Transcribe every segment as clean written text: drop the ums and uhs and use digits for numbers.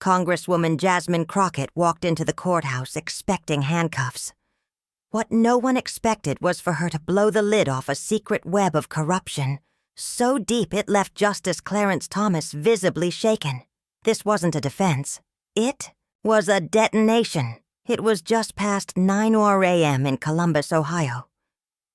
Congresswoman Jasmine Crockett walked into the courthouse expecting handcuffs. What no one expected was for her to blow the lid off a secret web of corruption, so deep it left Justice Clarence Thomas visibly shaken. This wasn't a defense. It was a detonation. It was just past 9 a.m. in Columbus, Ohio.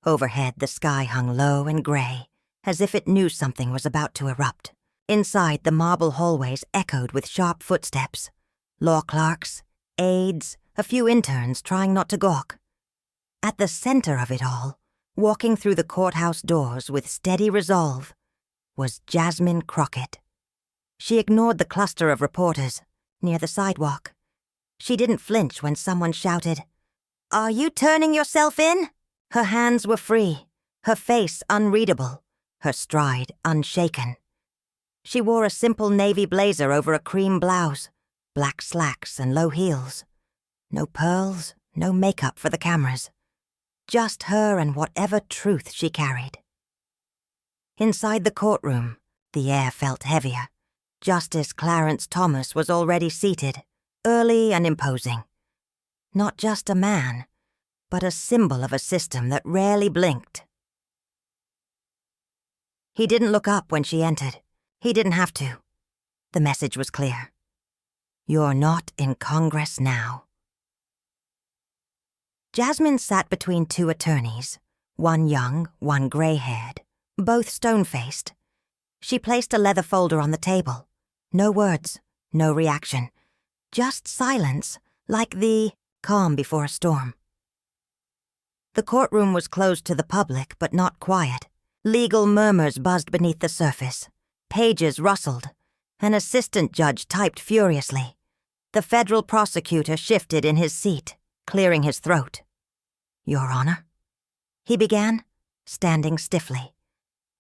Overhead, the sky hung low and gray, as if it knew something was about to erupt. Inside, the marble hallways echoed with sharp footsteps. Law clerks, aides, a few interns trying not to gawk. At the center of it all, walking through the courthouse doors with steady resolve, was Jasmine Crockett. She ignored the cluster of reporters near the sidewalk. She didn't flinch when someone shouted, "Are you turning yourself in?" Her hands were free, her face unreadable, her stride unshaken. She wore a simple navy blazer over a cream blouse, black slacks and low heels. No pearls, no makeup for the cameras. Just her and whatever truth she carried. Inside the courtroom, the air felt heavier. Justice Clarence Thomas was already seated, early and imposing. Not just a man, but a symbol of a system that rarely blinked. He didn't look up when she entered. He didn't have to. The message was clear. You're not in Congress now. Jasmine sat between two attorneys, one young, one gray-haired, both stone-faced. She placed a leather folder on the table. No words, no reaction. Just silence, like the calm before a storm. The courtroom was closed to the public, but not quiet. Legal murmurs buzzed beneath the surface. Pages rustled. An assistant judge typed furiously. The federal prosecutor shifted in his seat, clearing his throat. "Your Honor," he began, standing stiffly.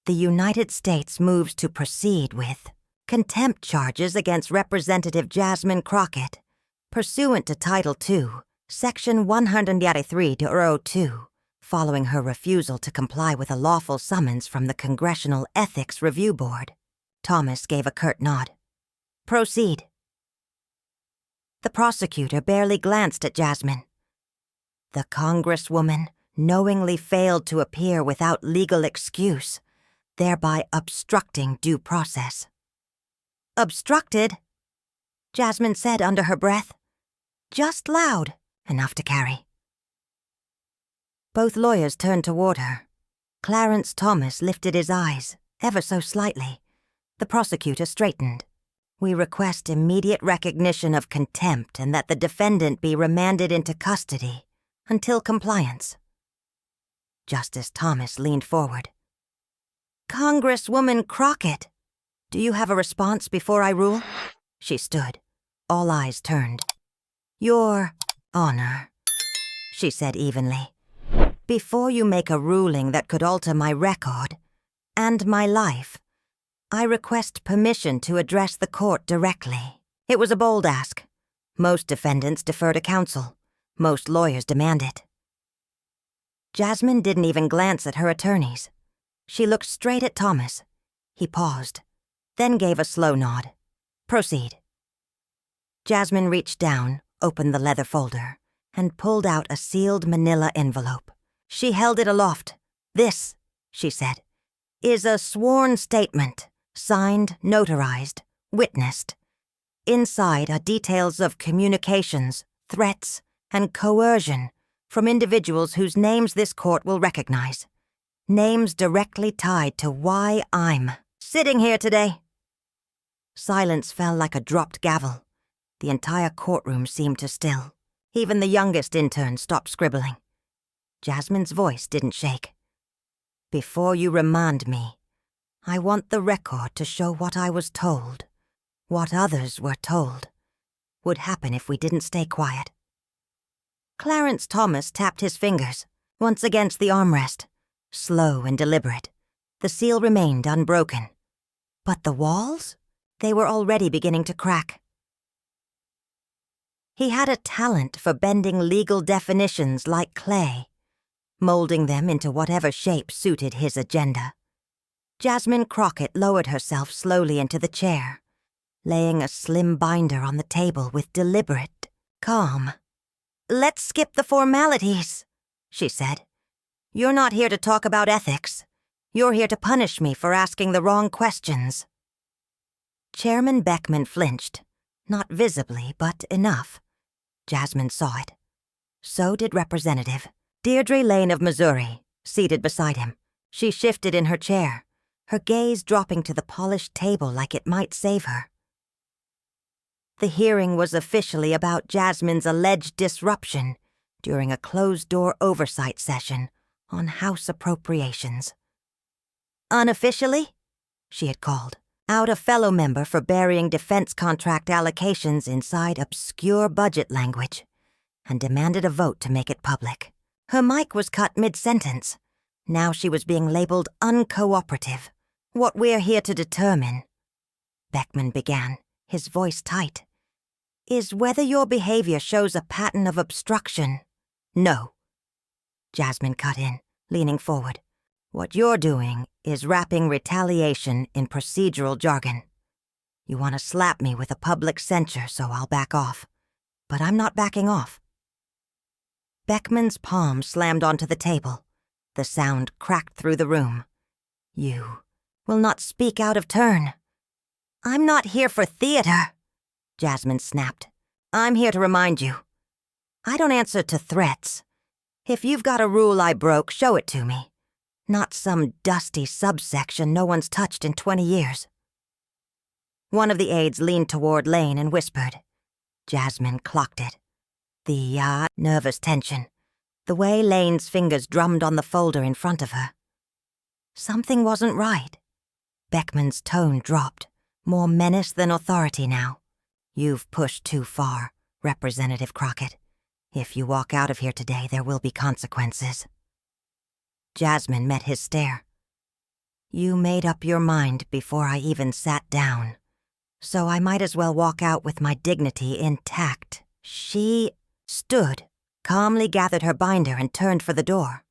"The United States moves to proceed with contempt charges against Representative Jasmine Crockett, pursuant to Title II, Section 183-02, following her refusal to comply with a lawful summons from the Congressional Ethics Review Board." Thomas gave a curt nod. "Proceed." The prosecutor barely glanced at Jasmine. The Congresswoman knowingly failed to appear without legal excuse, thereby obstructing due process. "Obstructed?" Jasmine said under her breath. Just loud, enough to carry. Both lawyers turned toward her. Clarence Thomas lifted his eyes, ever so slightly. The prosecutor straightened. "We request immediate recognition of contempt and that the defendant be remanded into custody until compliance." Justice Thomas leaned forward. "Congresswoman Crockett, do you have a response before I rule?" She stood. All eyes turned. "Your Honor," she said evenly, "before you make a ruling that could alter my record and my life, I request permission to address the court directly." It was a bold ask. Most defendants defer to counsel. Most lawyers demand it. Jasmine didn't even glance at her attorneys. She looked straight at Thomas. He paused, then gave a slow nod. "Proceed." Jasmine reached down, opened the leather folder, and pulled out a sealed manila envelope. She held it aloft. "This," she said, "is a sworn statement, signed, notarized, witnessed. Inside are details of communications, threats, and coercion from individuals whose names this court will recognize. Names directly tied to why I'm sitting here today." Silence fell like a dropped gavel. The entire courtroom seemed to still. Even the youngest intern stopped scribbling. Jasmine's voice didn't shake. "Before you remand me, I want the record to show what I was told, what others were told, would happen if we didn't stay quiet." Clarence Thomas tapped his fingers, once against the armrest, slow and deliberate. The seal remained unbroken. But the walls? They were already beginning to crack. He had a talent for bending legal definitions like clay, molding them into whatever shape suited his agenda. Jasmine Crockett lowered herself slowly into the chair, laying a slim binder on the table with deliberate calm. "Let's skip the formalities," she said. "You're not here to talk about ethics. You're here to punish me for asking the wrong questions." Chairman Beckman flinched, not visibly, but enough. Jasmine saw it. So did Representative Deirdre Lane of Missouri, seated beside him. She shifted in her chair, her gaze dropping to the polished table like it might save her. The hearing was officially about Jasmine's alleged disruption during a closed-door oversight session on House appropriations. Unofficially, she had called out a fellow member for burying defense contract allocations inside obscure budget language and demanded a vote to make it public. Her mic was cut mid-sentence. Now she was being labeled uncooperative. "What we're here to determine," Beckman began, his voice tight, "is whether your behavior shows a pattern of obstruction." "No," Jasmine cut in, leaning forward. "What you're doing is wrapping retaliation in procedural jargon. You want to slap me with a public censure, so I'll back off. But I'm not backing off." Beckman's palm slammed onto the table. The sound cracked through the room. "You will not speak out of turn." "I'm not here for theater," Jasmine snapped. "I'm here to remind you. I don't answer to threats. If you've got a rule I broke, show it to me. Not some dusty subsection no one's touched in 20 years. One of the aides leaned toward Lane and whispered. Jasmine clocked it. The nervous tension. The way Lane's fingers drummed on the folder in front of her. Something wasn't right. Beckman's tone dropped, more menace than authority now. "You've pushed too far, Representative Crockett. If you walk out of here today, there will be consequences." Jasmine met his stare. "You made up your mind before I even sat down, so I might as well walk out with my dignity intact." She stood, calmly gathered her binder and turned for the door.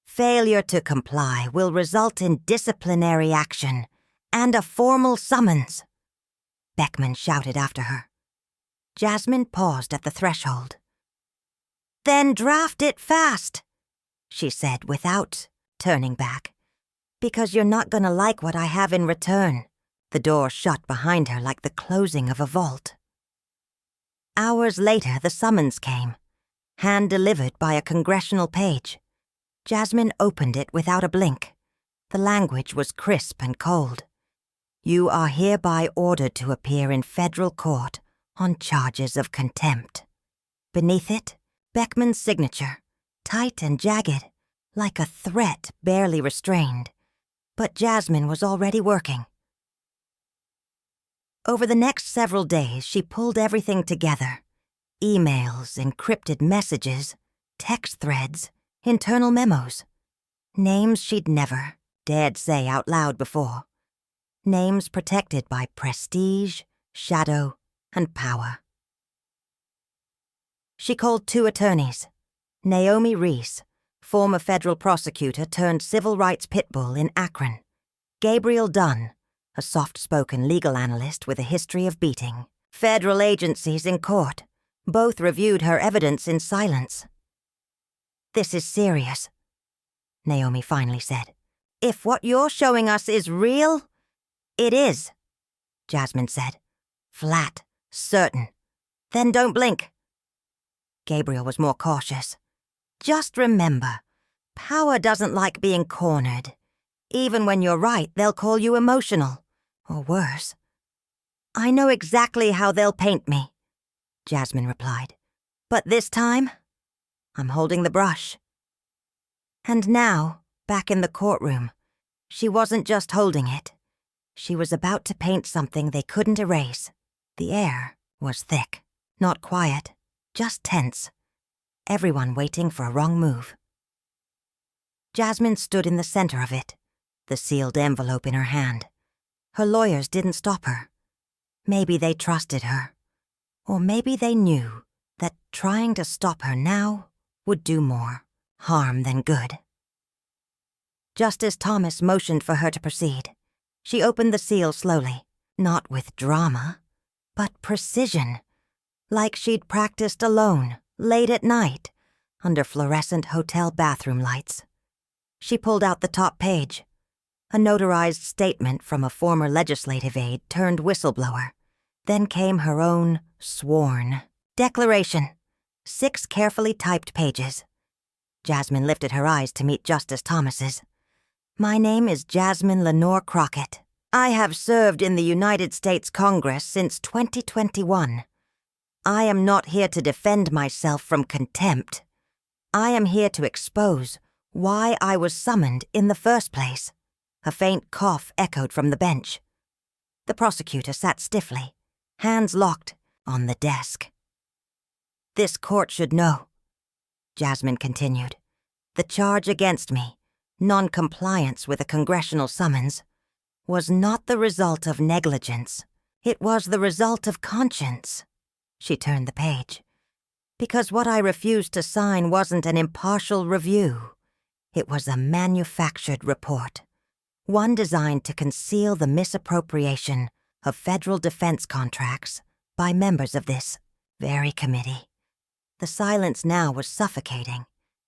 "Failure to comply will result in disciplinary action and a formal summons," Beckman shouted after her. Jasmine paused at the threshold. "Then draft it fast," she said without turning back, "because you're not going to like what I have in return." The door shut behind her like the closing of a vault. Hours later, the summons came, hand-delivered by a congressional page. Jasmine opened it without a blink. The language was crisp and cold. "You are hereby ordered to appear in federal court on charges of contempt." Beneath it, Beckman's signature, tight and jagged, like a threat barely restrained. But Jasmine was already working. Over the next several days, she pulled everything together. Emails, encrypted messages, text threads, internal memos. Names she'd never dared say out loud before. Names protected by prestige, shadow, and power. She called 2 attorneys. Naomi Reese, former federal prosecutor turned civil rights pitbull in Akron. Gabriel Dunn, a soft-spoken legal analyst with a history of beating. Federal agencies in court. Both reviewed her evidence in silence. "This is serious," Naomi finally said. "If what you're showing us is real..." "It is," Jasmine said. "Flat, certain. Then don't blink." Gabriel was more cautious. "Just remember, power doesn't like being cornered. Even when you're right, they'll call you emotional. Or worse." "I know exactly how they'll paint me," Jasmine replied. "But this time, I'm holding the brush." And now, back in the courtroom, she wasn't just holding it. She was about to paint something they couldn't erase. The air was thick, not quiet, just tense. Everyone waiting for a wrong move. Jasmine stood in the center of it, the sealed envelope in her hand. Her lawyers didn't stop her. Maybe they trusted her. Or maybe they knew that trying to stop her now would do more harm than good. Justice Thomas motioned for her to proceed. She opened the seal slowly. Not with drama, but precision, like she'd practiced alone, late at night, under fluorescent hotel bathroom lights. She pulled out the top page, a notarized statement from a former legislative aide turned whistleblower. Then came her own sworn declaration, 6 carefully typed pages. Jasmine lifted her eyes to meet Justice Thomas's. My name is Jasmine Lenore Crockett. I have served in the United States Congress since 2021. I am not here to defend myself from contempt. I am here to expose why I was summoned in the first place. A faint cough echoed from the bench. The prosecutor sat stiffly, hands locked, on the desk. This court should know, Jasmine continued. The charge against me, non-compliance with a congressional summons, was not the result of negligence. It was the result of conscience. She turned the page. Because what I refused to sign wasn't an impartial review. It was a manufactured report, one designed to conceal the misappropriation of federal defense contracts by members of this very committee. The silence now was suffocating,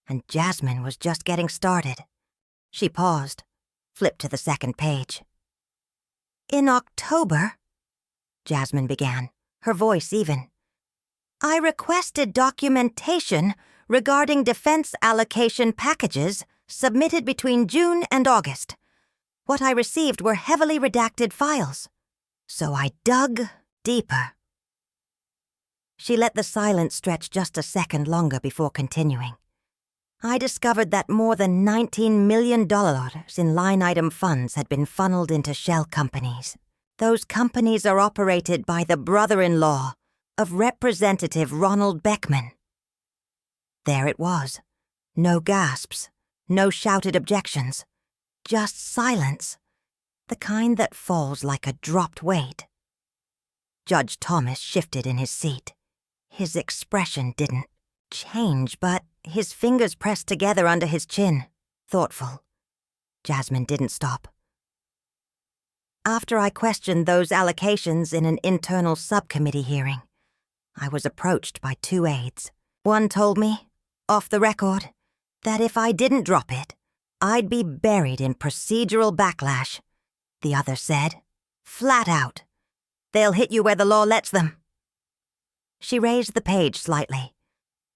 and Jasmine was just getting started. She paused, flipped to the second page. In October, Jasmine began, her voice even, I requested documentation regarding defense allocation packages submitted between June and August. What I received were heavily redacted files, so I dug deeper. She let the silence stretch just a second longer before continuing. I discovered that more than $19 million in line-item funds had been funneled into shell companies. Those companies are operated by the brother-in-law of Representative Ronald Beckman. There it was. No gasps, no shouted objections, just silence, the kind that falls like a dropped weight. Judge Thomas shifted in his seat. His expression didn't change, but his fingers pressed together under his chin, thoughtful. Jasmine didn't stop. After I questioned those allocations in an internal subcommittee hearing, I was approached by 2 aides. One told me, off the record, that if I didn't drop it, I'd be buried in procedural backlash. The other said, flat out, they'll hit you where the law lets them. She raised the page slightly.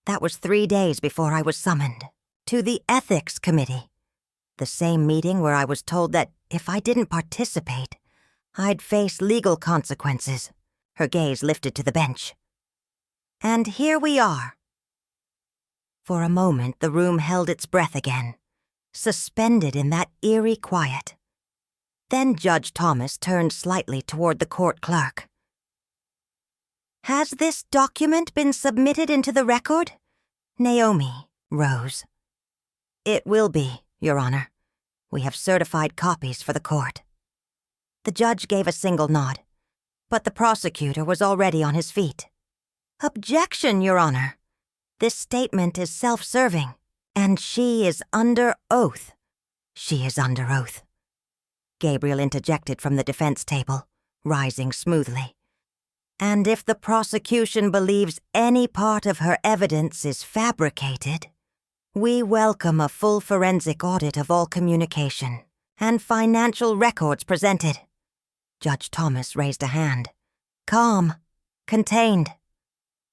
That was 3 days before I was summoned to the Ethics Committee, the same meeting where I was told that if I didn't participate, I'd face legal consequences. Her gaze lifted to the bench. And here we are. For a moment, the room held its breath again, suspended in that eerie quiet. Then Judge Thomas turned slightly toward the court clerk. Has this document been submitted into the record? Naomi rose. It will be, Your Honor. We have certified copies for the court. The judge gave a single nod, but the prosecutor was already on his feet. Objection, Your Honor. This statement is self-serving, and she is under oath. She is under oath. Gabriel interjected from the defense table, rising smoothly. And if the prosecution believes any part of her evidence is fabricated, we welcome a full forensic audit of all communication and financial records presented. Judge Thomas raised a hand. Calm, contained.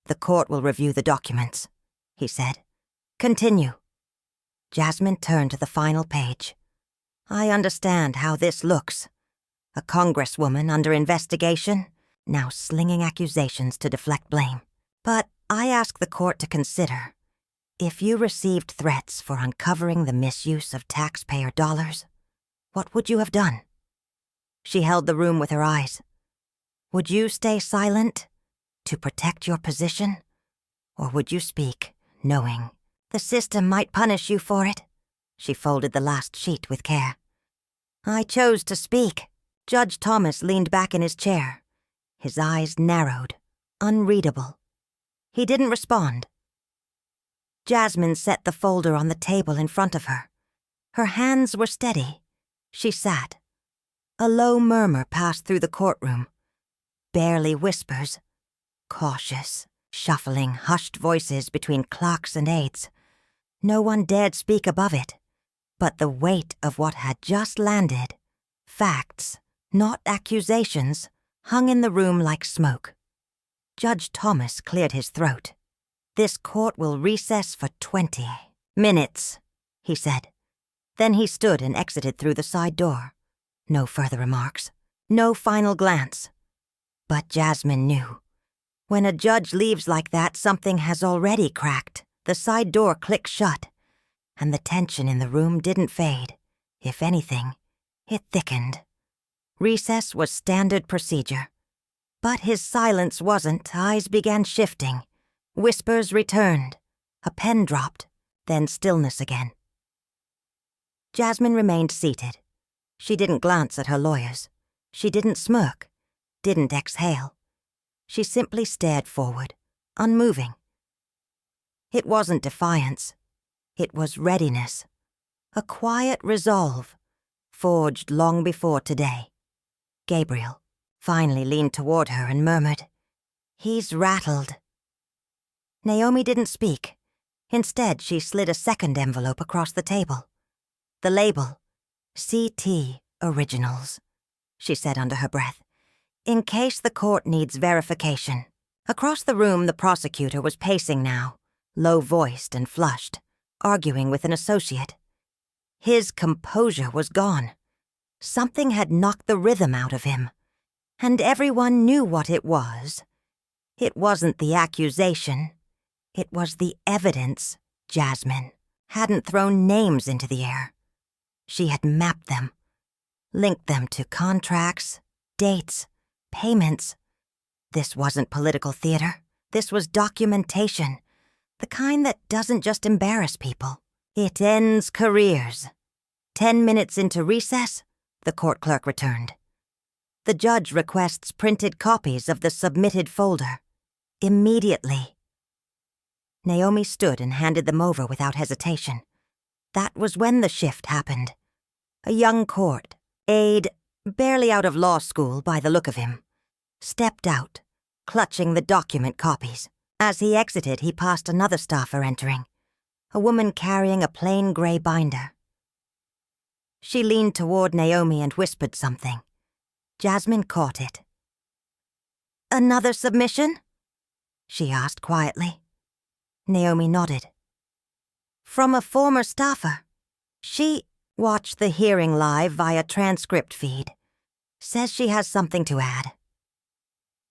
The court will review the documents, he said. Continue. Jasmine turned to the final page. I understand how this looks. A congresswoman under investigation, now slinging accusations to deflect blame. But I ask the court to consider, if you received threats for uncovering the misuse of taxpayer dollars, what would you have done? She held the room with her eyes. Would you stay silent to protect your position? Or would you speak, knowing the system might punish you for it? She folded the last sheet with care. I chose to speak. Judge Thomas leaned back in his chair. His eyes narrowed, unreadable. He didn't respond. Jasmine set the folder on the table in front of her. Her hands were steady. She sat. A low murmur passed through the courtroom, barely whispers, cautious, shuffling hushed voices between clerks and aides. No one dared speak above it, but the weight of what had just landed, facts, not accusations, hung in the room like smoke. Judge Thomas cleared his throat. "This court will recess for 20 minutes, he said. Then he stood and exited through the side door. No further remarks, no final glance. But Jasmine knew. When a judge leaves like that, something has already cracked. The side door clicked shut, and the tension in the room didn't fade. If anything, it thickened. Recess was standard procedure. But his silence wasn't. Eyes began shifting. Whispers returned. A pen dropped, then stillness again. Jasmine remained seated. She didn't glance at her lawyers. She didn't smirk, didn't exhale. She simply stared forward, unmoving. It wasn't defiance. It was readiness. A quiet resolve, forged long before today. Gabriel finally leaned toward her and murmured, "He's rattled." Naomi didn't speak. Instead, she slid a second envelope across the table. The label, CT Originals, she said under her breath, in case the court needs verification. Across the room, the prosecutor was pacing now, low-voiced and flushed, arguing with an associate. His composure was gone. Something had knocked the rhythm out of him, and everyone knew what it was. It wasn't the accusation. It was the evidence Jasmine hadn't thrown names into the air. She had mapped them, linked them to contracts, dates, payments. This wasn't political theater. This was documentation, the kind that doesn't just embarrass people. It ends careers. 10 minutes into recess, the court clerk returned. The judge requests printed copies of the submitted folder. Immediately. Naomi stood and handed them over without hesitation. That was when the shift happened. A young court aide, barely out of law school by the look of him, stepped out, clutching the document copies. As he exited, he passed another staffer entering, a woman carrying a plain gray binder. She leaned toward Naomi and whispered something. Jasmine caught it. "Another submission?" she asked quietly. Naomi nodded. "From a former staffer. She watched the hearing live via transcript feed. Says she has something to add."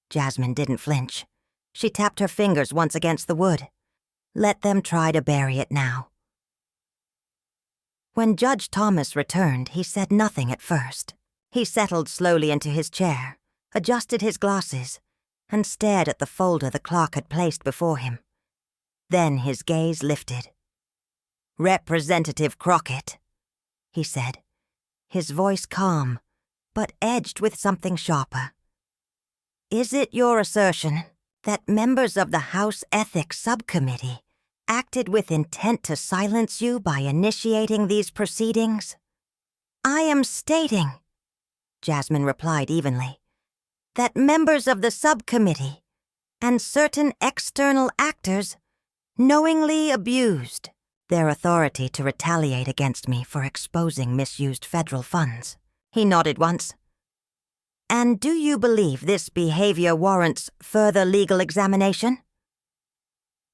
Jasmine didn't flinch. She tapped her fingers once against the wood. Let them try to bury it now. When Judge Thomas returned, he said nothing at first. He settled slowly into his chair, adjusted his glasses, and stared at the folder the clerk had placed before him. Then his gaze lifted. "Representative Crockett," he said, his voice calm, but edged with something sharper. "Is it your assertion that members of the House Ethics Subcommittee acted with intent to silence you by initiating these proceedings?" "I am stating," Jasmine replied evenly, "that members of the subcommittee and certain external actors knowingly abused their authority to retaliate against me for exposing misused federal funds." He nodded once. "And do you believe this behavior warrants further legal examination?"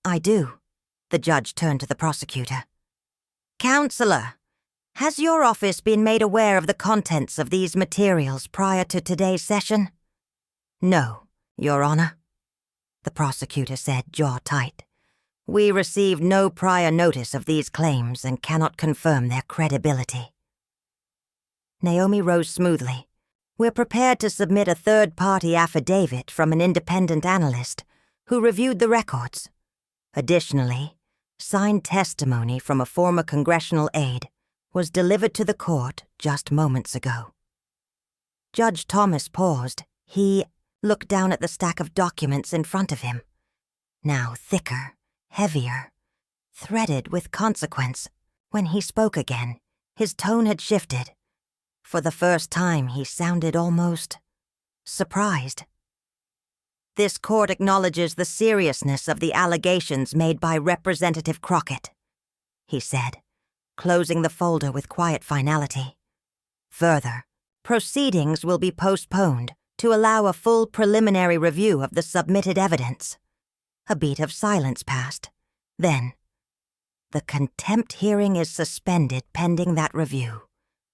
"I do." The judge turned to the prosecutor. "Counselor, has your office been made aware of the contents of these materials prior to today's session?" "No, Your Honor," the prosecutor said, jaw tight. "We received no prior notice of these claims and cannot confirm their credibility." Naomi rose smoothly. "We're prepared to submit a third-party affidavit from an independent analyst who reviewed the records. Additionally, signed testimony from a former congressional aide was delivered to the court just moments ago." Judge Thomas paused. He looked down at the stack of documents in front of him. Now thicker, heavier, threaded with consequence. When he spoke again, his tone had shifted. For the first time, he sounded almost surprised. This court acknowledges the seriousness of the allegations made by Representative Crockett," he said, closing the folder with quiet finality. "Further, proceedings will be postponed to allow a full preliminary review of the submitted evidence." A beat of silence passed. Then, "The contempt hearing is suspended pending that review.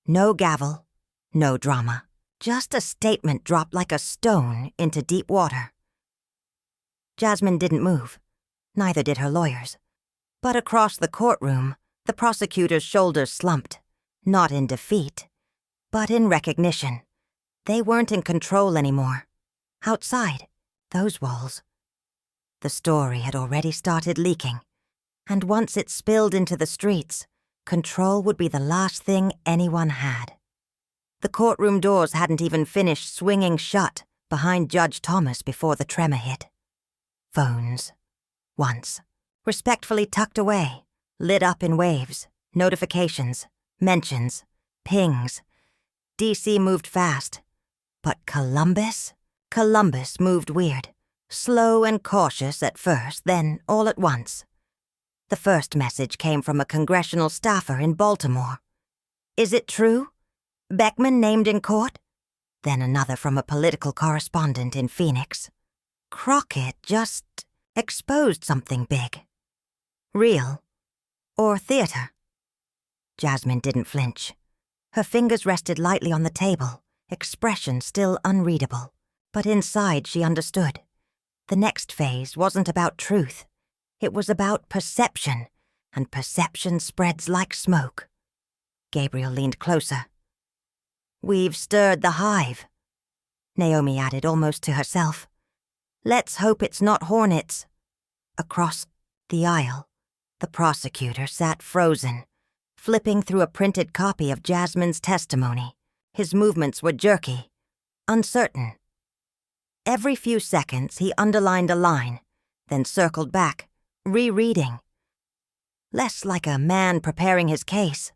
No gavel, no drama. Just a statement dropped like a stone into deep water." Jasmine didn't move. Neither did her lawyers. But across the courtroom, the prosecutor's shoulders slumped, not in defeat, but in recognition. They weren't in control anymore. Outside, those walls. The story had already started leaking, and once it spilled into the streets, control would be the last thing anyone had. The courtroom doors hadn't even finished swinging shut behind Judge Thomas before the tremor hit. Phones. Once. Respectfully tucked away, lit up in waves, notifications, mentions, pings. DC moved fast. But Columbus? Columbus moved weird. Slow and cautious at first, then all at once. The first message came from a congressional staffer in Baltimore. "Is it true? Beckman named in court?" Then another from a political correspondent in Phoenix. Crockett just exposed something big. Real? Or theater? Jasmine didn't flinch. Her fingers rested lightly on the table, expression still unreadable. But inside she understood. The next phase wasn't about truth. It was about perception, and perception spreads like smoke. Gabriel leaned closer. "We've stirred the hive," Naomi added almost to herself. "Let's hope it's not hornets." Across the aisle, the prosecutor sat frozen, flipping through a printed copy of Jasmine's testimony. His movements were jerky, uncertain. Every few seconds he underlined a line, then circled back, rereading. Less like a man preparing his case,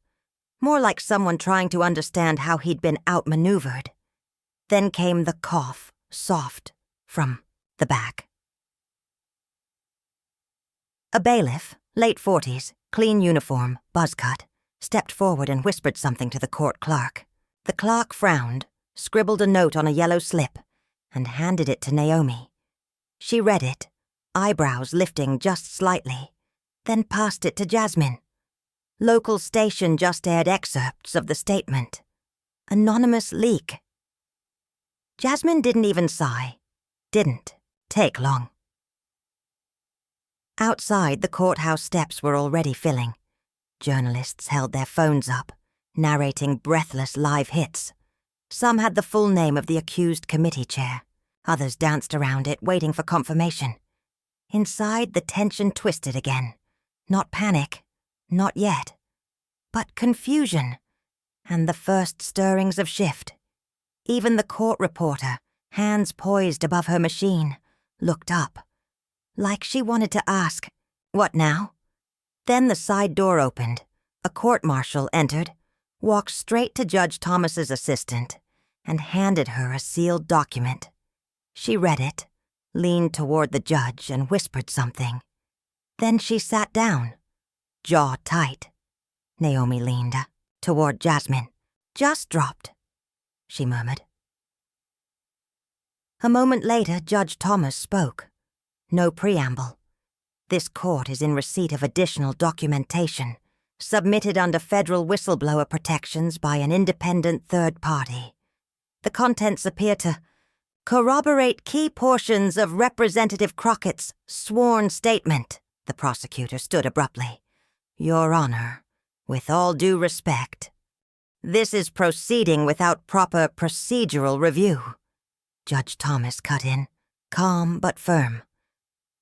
more like someone trying to understand how he'd been outmaneuvered. Then came the cough, soft, from the back. A bailiff, late 40s, clean uniform, buzz cut, stepped forward and whispered something to the court clerk. The clerk frowned, scribbled a note on a yellow slip, and handed it to Naomi. She read it, eyebrows lifting just slightly, then passed it to Jasmine. Local station just aired excerpts of the statement. Anonymous leak. Jasmine didn't even sigh. Didn't take long. Outside, the courthouse steps were already filling. Journalists held their phones up, narrating breathless live hits. Some had the full name of the accused committee chair. Others danced around it, waiting for confirmation. Inside, the tension twisted again. Not panic, not yet, but confusion, and the first stirrings of shift. Even the court reporter, hands poised above her machine, looked up, like she wanted to ask, "What now?" Then the side door opened. A court-marshal entered, walked straight to Judge Thomas's assistant, and handed her a sealed document. She read it, leaned toward the judge, and whispered something. Then she sat down, jaw tight. Naomi leaned toward Jasmine. "Just dropped," she murmured. A moment later, Judge Thomas spoke. No preamble. "This court is in receipt of additional documentation, submitted under federal whistleblower protections by an independent third party. The contents appear to corroborate key portions of Representative Crockett's sworn statement." The prosecutor stood abruptly. "Your Honor, with all due respect, this is proceeding without proper procedural review." Judge Thomas cut in, calm but firm.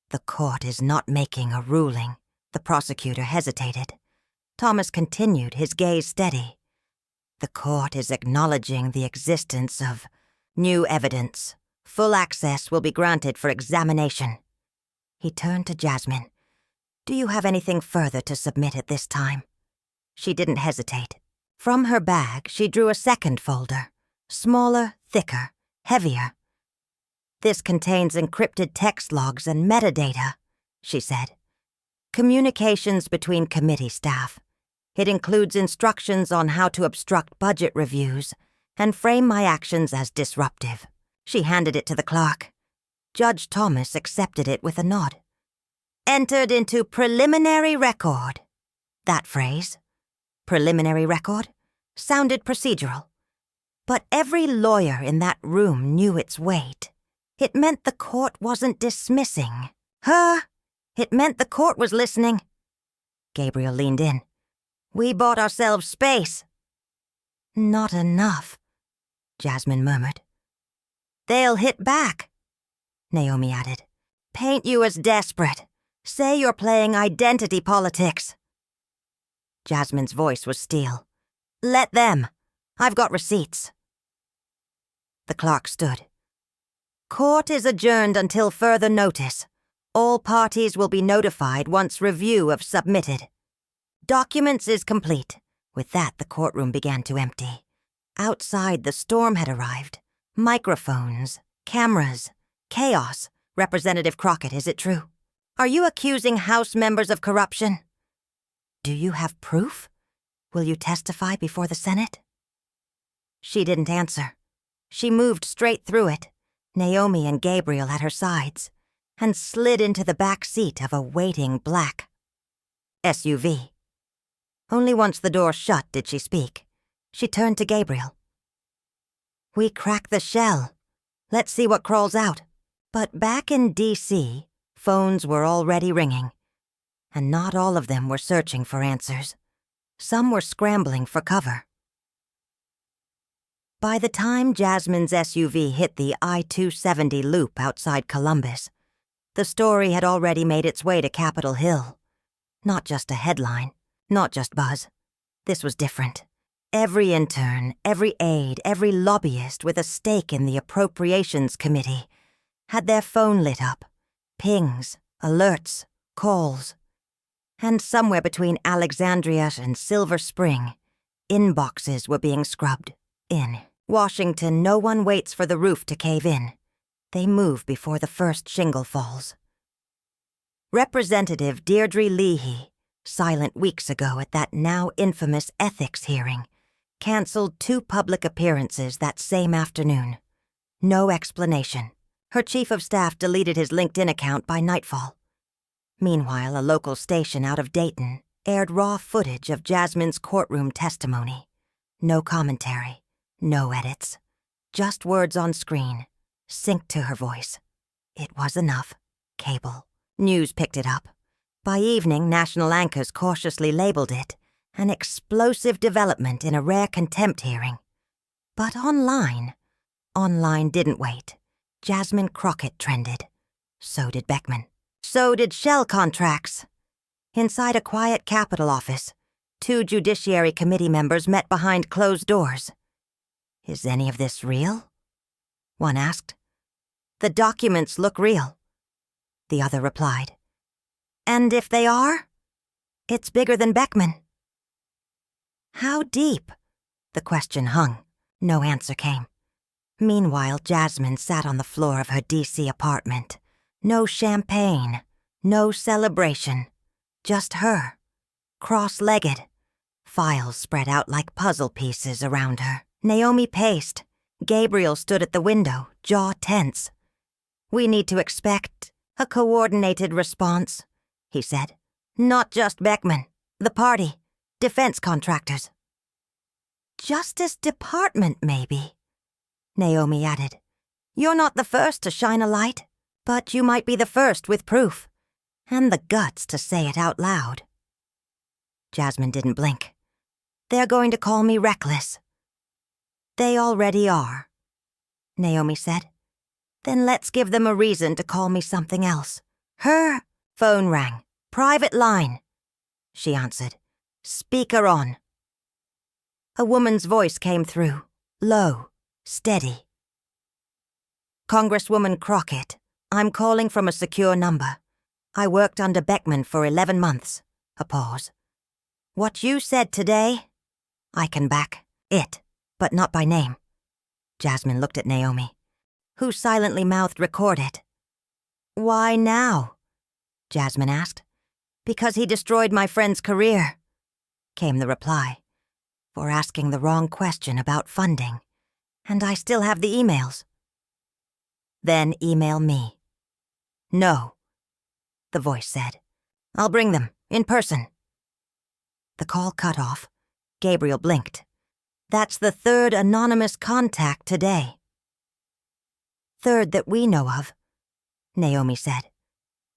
"The court is not making a ruling." The prosecutor hesitated. Thomas continued, his gaze steady. "The court is acknowledging the existence of new evidence. Full access will be granted for examination." He turned to Jasmine. "Do you have anything further to submit at this time?" She didn't hesitate. From her bag, she drew a second folder, smaller, thicker, heavier. "This contains encrypted text logs and metadata," she said. "Communications between committee staff. It includes instructions on how to obstruct budget reviews and frame my actions as disruptive." She handed it to the clerk. Judge Thomas accepted it with a nod. "Entered into preliminary record." That phrase, preliminary record, sounded procedural. But every lawyer in that room knew its weight. It meant the court wasn't dismissing her. It meant the court was listening. Gabriel leaned in. "We bought ourselves space." "Not enough," Jasmine murmured. "They'll hit back," Naomi added. "Paint you as desperate. Say you're playing identity politics." Jasmine's voice was steel. "Let them. I've got receipts." The clerk stood. "Court is adjourned until further notice. All parties will be notified once review of submitted. Documents is complete." With that, the courtroom began to empty. Outside, the storm had arrived. Microphones, cameras, chaos. "Representative Crockett, is it true? Are you accusing House members of corruption? Do you have proof? Will you testify before the Senate?" She didn't answer. She moved straight through it, Naomi and Gabriel at her sides, and slid into the back seat of a waiting black SUV. Only once the door shut did she speak. She turned to Gabriel. "We cracked the shell. Let's see what crawls out." But back in D.C., phones were already ringing, and not all of them were searching for answers. Some were scrambling for cover. By the time Jasmine's SUV hit the I-270 loop outside Columbus, the story had already made its way to Capitol Hill. Not just a headline, not just buzz. This was different. Every intern, every aide, every lobbyist with a stake in the Appropriations Committee had their phone lit up. Pings, alerts, calls. And somewhere between Alexandria and Silver Spring, inboxes were being scrubbed. In Washington, no one waits for the roof to cave in. They move before the first shingle falls. Representative Deirdre Leahy, silent weeks ago at that now infamous ethics hearing, canceled 2 public appearances that same afternoon. No explanation. Her chief of staff deleted his LinkedIn account by nightfall. Meanwhile, a local station out of Dayton aired raw footage of Jasmine's courtroom testimony. No commentary, no edits. Just words on screen, synced to her voice. It was enough. Cable. News picked it up. By evening, national anchors cautiously labeled it an explosive development in a rare contempt hearing. But online didn't wait. Jasmine Crockett trended. So did Beckman. So did shell contracts. Inside a quiet Capitol office, 2 Judiciary Committee members met behind closed doors. "Is any of this real?" one asked. "The documents look real," the other replied. "And if they are, it's bigger than Beckman." How deep? The question hung. No answer came. Meanwhile, Jasmine sat on the floor of her D.C. apartment. No champagne, no celebration. Just her, cross-legged. Files spread out like puzzle pieces around her. Naomi paced. Gabriel stood at the window, jaw tense. "We need to expect a coordinated response," he said. "Not just Beckman. The party. Defense contractors." "Justice Department, maybe," Naomi added. "You're not the first to shine a light, but you might be the first with proof, and the guts to say it out loud." Jasmine didn't blink. "They're going to call me reckless." "They already are," Naomi said. "Then let's give them a reason to call me something else." Her phone rang. "Private line," she answered. "Speaker on." A woman's voice came through, low, steady. "Congresswoman Crockett, I'm calling from a secure number. I worked under Beckman for 11 months. A pause. What you said today, I can back it, but not by name." Jasmine looked at Naomi. who silently mouthed record it. "Why now?" Jasmine asked. "Because he destroyed my friend's career," came the reply, "for asking the wrong question about funding. And I still have the emails." "Then email me." "No," the voice said. "I'll bring them, in person." The call cut off. Gabriel blinked. "That's the third anonymous contact today." "Third that we know of," Naomi said.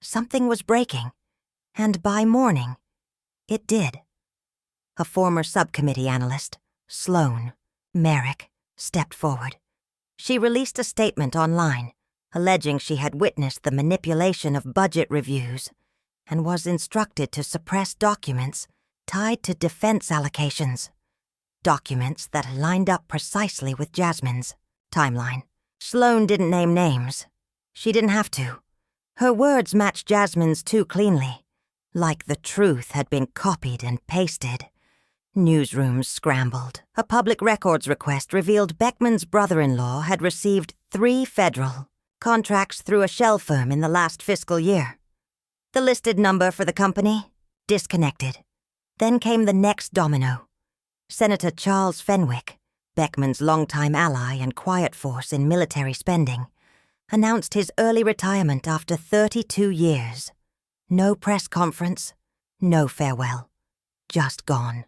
Something was breaking, and by morning, it did. A former subcommittee analyst, Sloan Merrick, stepped forward. She released a statement online, alleging she had witnessed the manipulation of budget reviews and was instructed to suppress documents tied to defense allocations. Documents that lined up precisely with Jasmine's timeline. Sloan didn't name names. She didn't have to. Her words matched Jasmine's too cleanly, like the truth had been copied and pasted. Newsrooms scrambled. A public records request revealed Beckman's brother-in-law had received 3 federal contracts through a shell firm in the last fiscal year. The listed number for the company? Disconnected. Then came the next domino. Senator Charles Fenwick, Beckman's longtime ally and quiet force in military spending, announced his early retirement after 32 years. No press conference, no farewell. Just gone.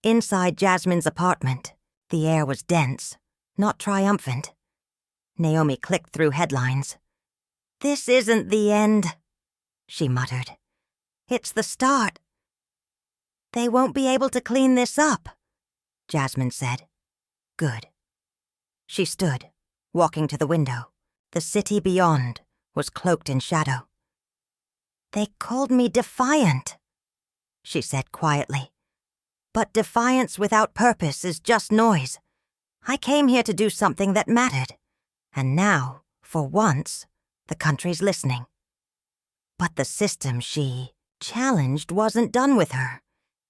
Inside Jasmine's apartment, the air was dense, not triumphant. Naomi clicked through headlines. "This isn't the end," she muttered. "It's the start." "They won't be able to clean this up," Jasmine said. "Good." She stood, walking to the window. The city beyond was cloaked in shadow. "They called me defiant," she said quietly. "But defiance without purpose is just noise. I came here to do something that mattered. And now, for once, the country's listening." But the system she challenged wasn't done with her.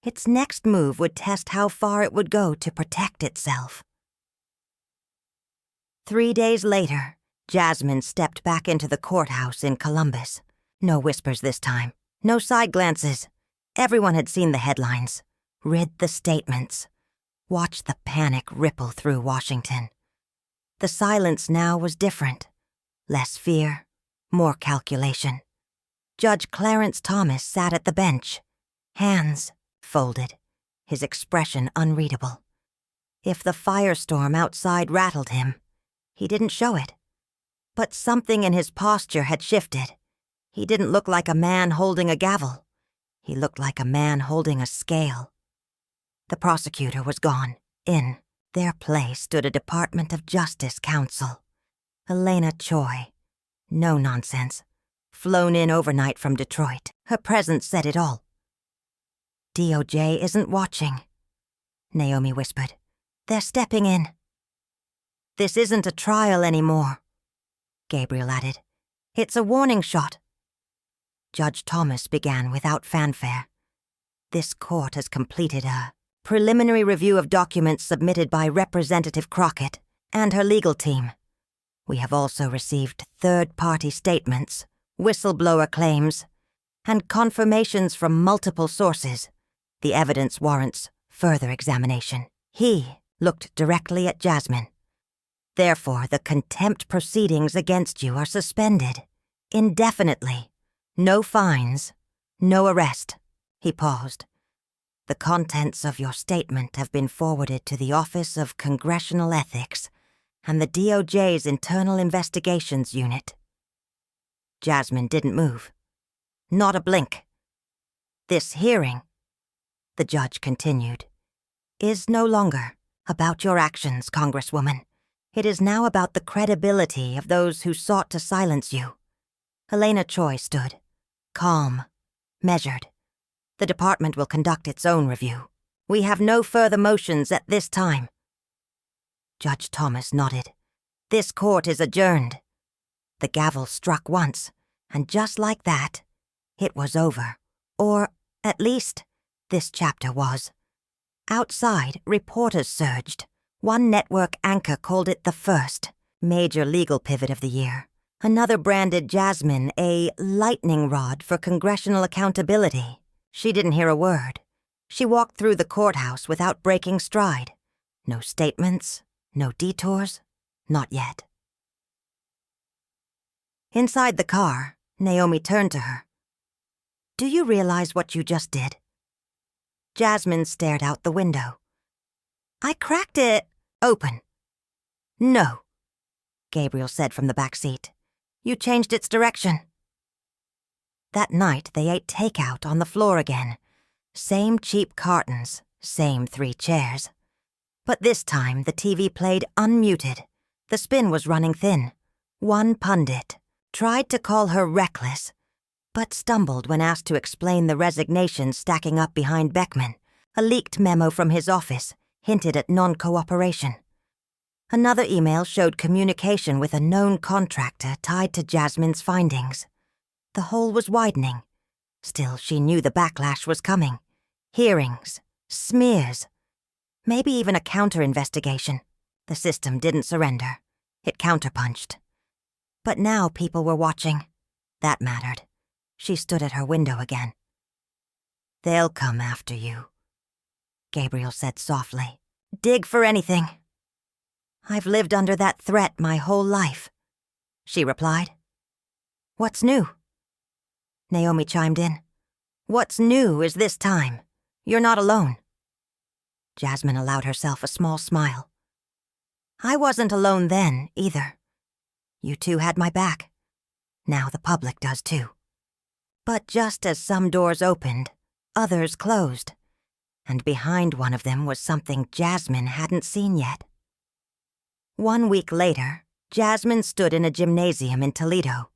Its next move would test how far it would go to protect itself. 3 days later, Jasmine stepped back into the courthouse in Columbus. No whispers this time. No side glances. Everyone had seen the headlines. Read the statements. Watched the panic ripple through Washington. The silence now was different. Less fear, more calculation. Judge Clarence Thomas sat at the bench, hands folded, his expression unreadable. If the firestorm outside rattled him, he didn't show it. But something in his posture had shifted. He didn't look like a man holding a gavel. He looked like a man holding a scale. The prosecutor was gone. In their place stood a Department of Justice counsel. Elena Choi. No nonsense. Flown in overnight from Detroit. Her presence said it all. "DOJ isn't watching," Naomi whispered. "They're stepping in." "This isn't a trial anymore," Gabriel added. "It's a warning shot." Judge Thomas began without fanfare. "This court has completed a preliminary review of documents submitted by Representative Crockett and her legal team. We have also received third-party statements, whistleblower claims, and confirmations from multiple sources. The evidence warrants further examination." He looked directly at Jasmine. "Therefore, the contempt proceedings against you are suspended, indefinitely. No fines, no arrest." He paused. "The contents of your statement have been forwarded to the Office of Congressional Ethics and the DOJ's Internal Investigations Unit." Jasmine didn't move. Not a blink. "This hearing," the judge continued, "is no longer about your actions, Congresswoman. It is now about the credibility of those who sought to silence you." Elena Choi stood, calm, measured. "The department will conduct its own review. We have no further motions at this time." Judge Thomas nodded. "This court is adjourned." The gavel struck once, and just like that, it was over. Or, at least, this chapter was. Outside, reporters surged, One network anchor called it the first major legal pivot of the year. Another branded Jasmine a lightning rod for congressional accountability. She didn't hear a word. She walked through the courthouse without breaking stride. No statements, no detours, not yet. Inside the car, Naomi turned to her. "Do you realize what you just did?" Jasmine stared out the window. "I cracked it open." "No," Gabriel said from the back seat. "You changed its direction." That night, they ate takeout on the floor again. Same cheap cartons, same 3 chairs. But this time, the TV played unmuted. The spin was running thin. One pundit tried to call her reckless, but stumbled when asked to explain the resignation stacking up behind Beckman. A leaked memo from his office hinted at non-cooperation. Another email showed communication with a known contractor tied to Jasmine's findings. The hole was widening. Still, she knew the backlash was coming. Hearings, smears, maybe even a counter-investigation. The system didn't surrender. It counterpunched. But now people were watching. That mattered. She stood at her window again. "They'll come after you," Gabriel said softly. "Dig for anything." "I've lived under that threat my whole life," she replied. "What's new?" Naomi chimed in. "What's new is this time. You're not alone." Jasmine allowed herself a small smile. "I wasn't alone then, either. You two had my back. Now the public does too. But just as some doors opened, others closed. And behind one of them was something Jasmine hadn't seen yet." 1 week later, Jasmine stood in a gymnasium in Toledo.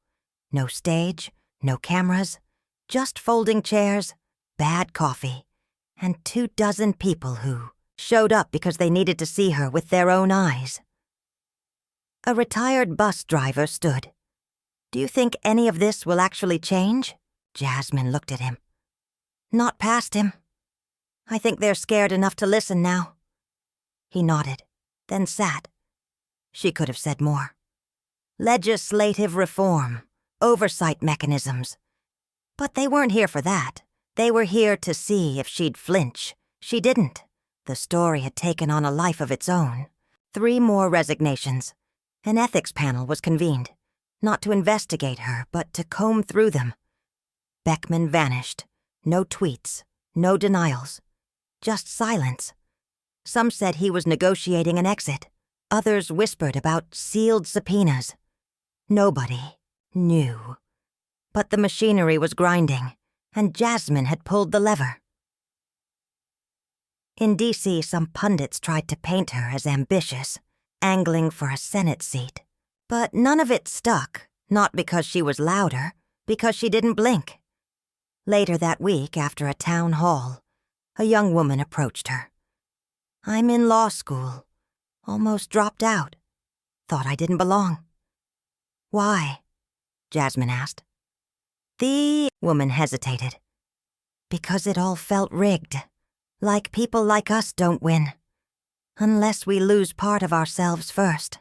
No stage, no cameras, just folding chairs, bad coffee, and 24 people who showed up because they needed to see her with their own eyes. A retired bus driver stood. "Do you think any of this will actually change?" Jasmine looked at him. "Not past him. I think they're scared enough to listen now." He nodded, then sat. She could have said more. Legislative reform, oversight mechanisms. But they weren't here for that. They were here to see if she'd flinch. She didn't. The story had taken on a life of its own. 3 more resignations. An ethics panel was convened, not to investigate her, but to comb through them. Beckman vanished. No tweets, no denials. Just silence. Some said he was negotiating an exit. Others whispered about sealed subpoenas. Nobody knew. But the machinery was grinding, and Jasmine had pulled the lever. In D.C., some pundits tried to paint her as ambitious, angling for a Senate seat. But none of it stuck, not because she was louder, because she didn't blink. Later that week, after a town hall, a young woman approached her. "I'm in law school. Almost dropped out. Thought I didn't belong." "Why?" Jasmine asked. The woman hesitated. "Because it all felt rigged. Like people like us don't win. Unless we lose part of ourselves first."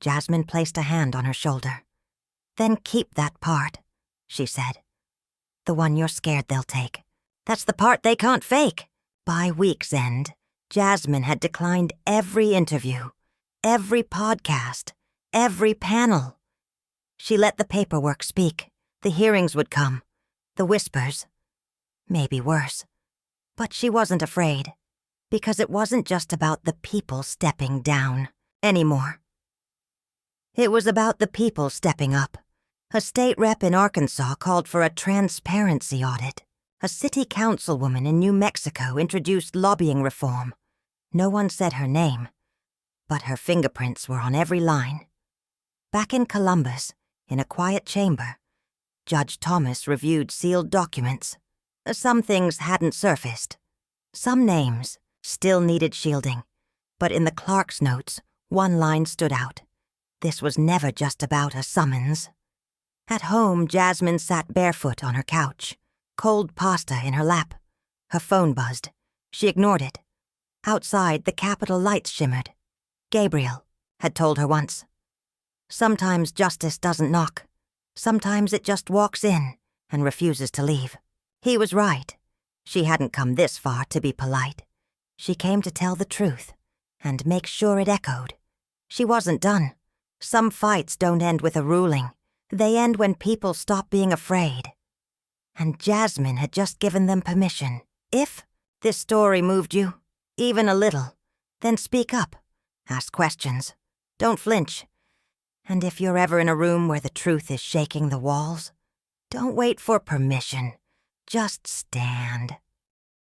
Jasmine placed a hand on her shoulder. "Then keep that part," she said. "The one you're scared they'll take. That's the part they can't fake." By week's end, Jasmine had declined every interview, every podcast, every panel. She let the paperwork speak. The hearings would come. The whispers. Maybe worse. But she wasn't afraid, because it wasn't just about the people stepping down anymore. It was about the people stepping up. A state rep in Arkansas called for a transparency audit. A city councilwoman in New Mexico introduced lobbying reform. No one said her name, but her fingerprints were on every line. Back in Columbus, in a quiet chamber, Judge Thomas reviewed sealed documents. Some things hadn't surfaced. Some names still needed shielding, but in the clerk's notes, one line stood out. This was never just about a summons. At home, Jasmine sat barefoot on her couch, cold pasta in her lap. Her phone buzzed. She ignored it. Outside, the Capitol lights shimmered. Gabriel had told her once. Sometimes justice doesn't knock. Sometimes it just walks in and refuses to leave. He was right. She hadn't come this far to be polite. She came to tell the truth and make sure it echoed. She wasn't done. Some fights don't end with a ruling. They end when people stop being afraid. And Jasmine had just given them permission. If this story moved you, even a little, then speak up. Ask questions. Don't flinch. And if you're ever in a room where the truth is shaking the walls, don't wait for permission. Just stand.